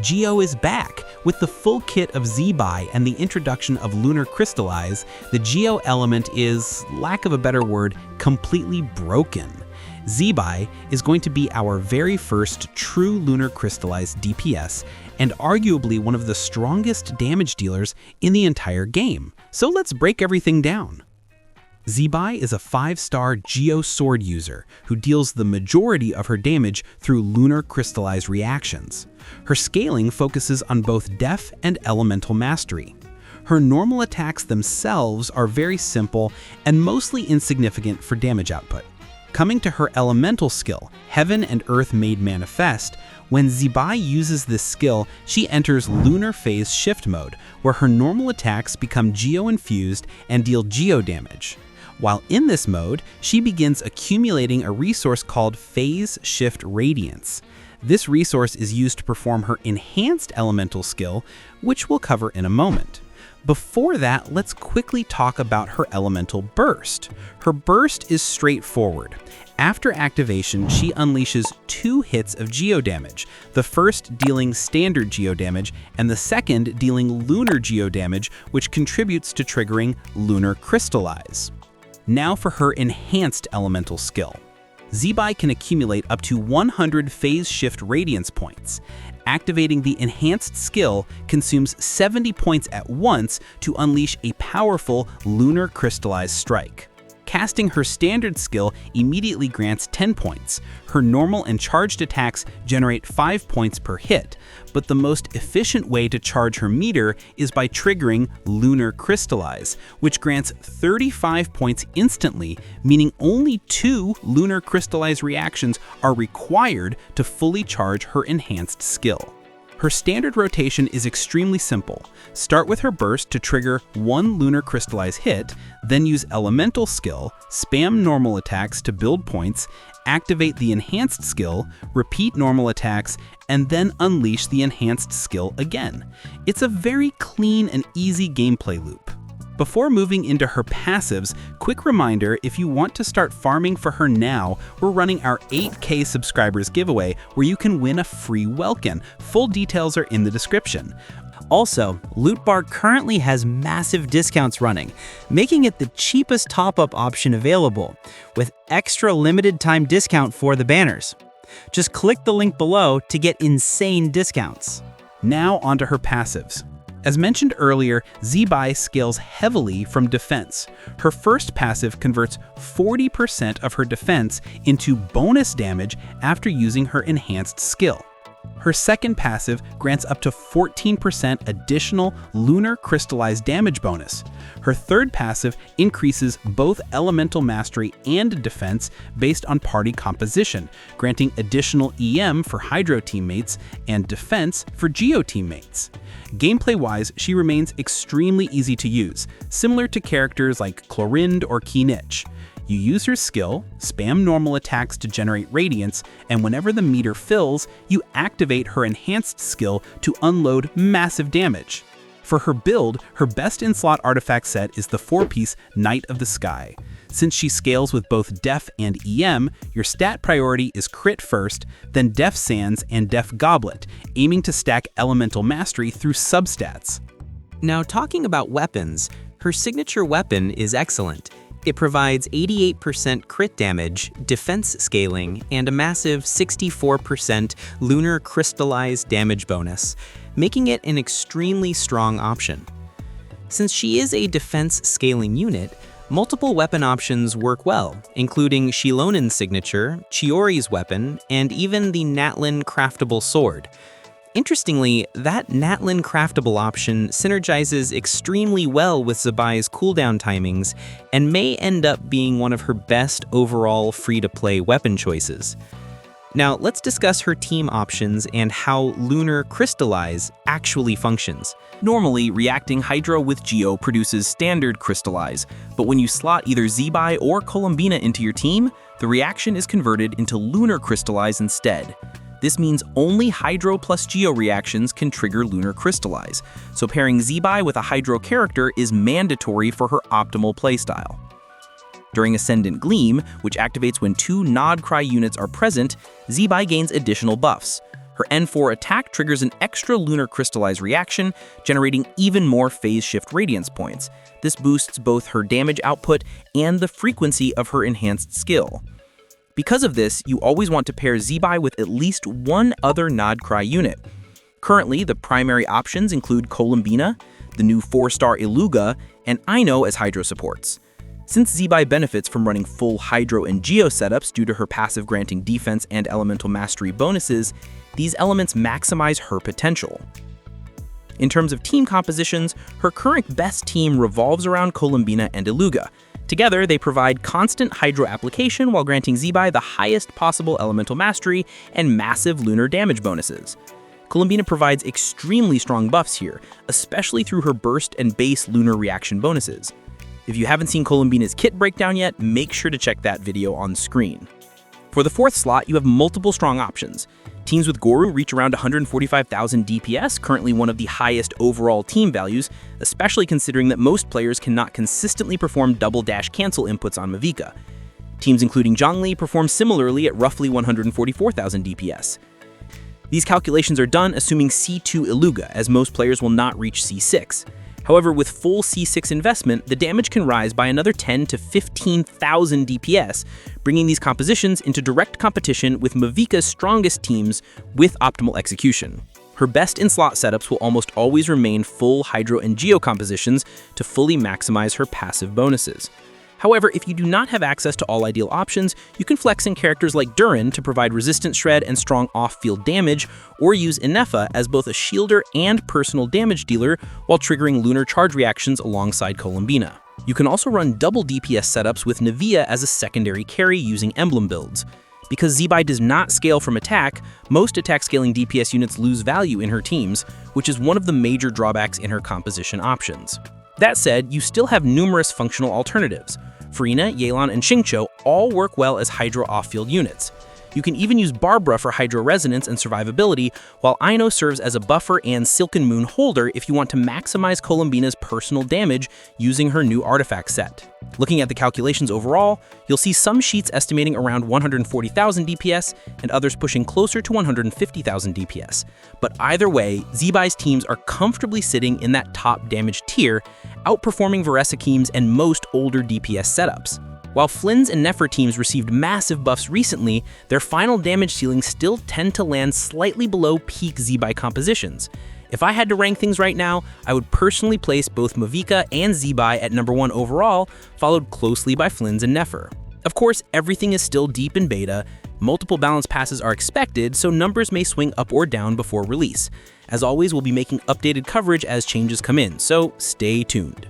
Geo is back! With the full kit of Zibai and the introduction of Lunar Crystallise, the Geo element is, lack of a better word, completely broken. Zibai is going to be our very first true Lunar Crystallise DPS, and arguably one of the strongest damage dealers in the entire game. So let's break everything down. Zibai is a 5-star Geo sword user who deals the majority of her damage through Lunar Crystallise reactions. Her scaling focuses on both def and elemental mastery. Her normal attacks themselves are very simple and mostly insignificant for damage output. Coming to her elemental skill, Heaven and Earth Made Manifest, when Zibai uses this skill, she enters Lunar Phase Shift mode, where her normal attacks become Geo-infused and deal Geo damage. While in this mode, she begins accumulating a resource called Phase Shift Radiance. This resource is used to perform her enhanced elemental skill, which we'll cover in a moment. Before that, let's quickly talk about her elemental burst. Her burst is straightforward. After activation, she unleashes 2 hits of Geo damage, the first dealing standard Geo damage, and the second dealing Lunar Geo damage, which contributes to triggering Lunar Crystallise. Now for her enhanced elemental skill. Zibai can accumulate up to 100 Phase Shift Radiance points. Activating the enhanced skill consumes 70 points at once to unleash a powerful Lunar Crystallise strike. Casting her standard skill immediately grants 10 points. Her normal and charged attacks generate 5 points per hit, but the most efficient way to charge her meter is by triggering Lunar Crystallise, which grants 35 points instantly, meaning only 2 Lunar Crystallise reactions are required to fully charge her enhanced skill. Her standard rotation is extremely simple. Start with her burst to trigger 1 Lunar Crystallise hit, then use elemental skill, spam normal attacks to build points, activate the enhanced skill, repeat normal attacks, and then unleash the enhanced skill again. It's a very clean and easy gameplay loop. Before moving into her passives, quick reminder, if you want to start farming for her now, we're running our 8K subscribers giveaway where you can win a free Welkin. Full details are in the description. Also, Loot Bar currently has massive discounts running, making it the cheapest top-up option available, with extra limited time discount for the banners. Just click the link below to get insane discounts. Now onto her passives. As mentioned earlier, Zibai scales heavily from defense. Her first passive converts 40% of her defense into bonus damage after using her enhanced skill. Her second passive grants up to 14% additional Lunar Crystallise damage bonus. Her third passive increases both elemental mastery and defense based on party composition, granting additional EM for Hydro teammates and defense for Geo teammates. Gameplay-wise, she remains extremely easy to use, similar to characters like Chlorind or Kinich. You use her skill, spam normal attacks to generate radiance, and whenever the meter fills, you activate her enhanced skill to unload massive damage. For her build, her best in-slot artifact set is the 4-piece Knight of the Sky. Since she scales with both Def and EM, your stat priority is Crit first, then Def Sands and Def Goblet, aiming to stack Elemental Mastery through substats. Now talking about weapons, her signature weapon is excellent. It provides 88% crit damage, defense scaling, and a massive 64% Lunar Crystallise damage bonus, making it an extremely strong option. Since she is a defense scaling unit, multiple weapon options work well, including Shilonen's signature, Chiori's weapon, and even the Natlan craftable sword. Interestingly, that Natlan craftable option synergizes extremely well with Zibai's cooldown timings and may end up being one of her best overall free-to-play weapon choices. Now, let's discuss her team options and how Lunar Crystallise actually functions. Normally, reacting Hydro with Geo produces standard Crystallise, but when you slot either Zibai or Columbina into your team, the reaction is converted into Lunar Crystallise instead. This means only Hydro plus Geo reactions can trigger Lunar Crystallise, so pairing Zibai with a Hydro character is mandatory for her optimal playstyle. During Ascendant Gleam, which activates when 2 nod-krai units are present, Zibai gains additional buffs. Her N4 attack triggers an extra Lunar Crystallise reaction, generating even more phase shift radiance points. This boosts both her damage output and the frequency of her enhanced skill. Because of this, you always want to pair Zibai with at least one other nod-krai unit. Currently, the primary options include Columbina, the new 4-star Illuga, and Ino as Hydro supports. Since Zibai benefits from running full Hydro and Geo setups due to her passive granting defense and elemental mastery bonuses, these elements maximize her potential. In terms of team compositions, her current best team revolves around Columbina and Illuga. Together, they provide constant Hydro application while granting Zibai the highest possible elemental mastery and massive lunar damage bonuses. Columbina provides extremely strong buffs here, especially through her burst and base lunar reaction bonuses. If you haven't seen Columbina's kit breakdown yet, make sure to check that video on screen. For the 4th slot, you have multiple strong options. Teams with Goru reach around 145,000 DPS, currently one of the highest overall team values, especially considering that most players cannot consistently perform double dash cancel inputs on Mavuika. Teams including Zhongli perform similarly at roughly 144,000 DPS. These calculations are done assuming C2 Illuga, as most players will not reach C6. However, with full C6 investment, the damage can rise by another 10 to 15,000 DPS, bringing these compositions into direct competition with Mavuika's strongest teams with optimal execution. Her best in-slot setups will almost always remain full Hydro and Geo compositions to fully maximize her passive bonuses. However, if you do not have access to all ideal options, you can flex in characters like Durin to provide resistant shred and strong off-field damage, or use Nefer as both a shielder and personal damage dealer while triggering lunar charge reactions alongside Columbina. You can also run double DPS setups with Nefer as a secondary carry using emblem builds. Because Zibai does not scale from attack, most attack scaling DPS units lose value in her teams, which is one of the major drawbacks in her composition options. That said, you still have numerous functional alternatives. Farina, Yelan, and Xingqiu all work well as Hydro off-field units. You can even use Barbara for Hydro resonance and survivability, while Ino serves as a buffer and Silken Moon holder if you want to maximize Columbina's personal damage using her new artifact set. Looking at the calculations overall, you'll see some sheets estimating around 140,000 DPS and others pushing closer to 150,000 DPS. But either way, Zibai's teams are comfortably sitting in that top damage tier, outperforming Veresikim's and most older DPS setups. While Flins and Nefer teams received massive buffs recently, their final damage ceilings still tend to land slightly below peak Zibai compositions. If I had to rank things right now, I would personally place both Mavuika and Zibai at number 1 overall, followed closely by Flins and Nefer. Of course, everything is still deep in beta, multiple balance passes are expected, so numbers may swing up or down before release. As always, we'll be making updated coverage as changes come in, so stay tuned.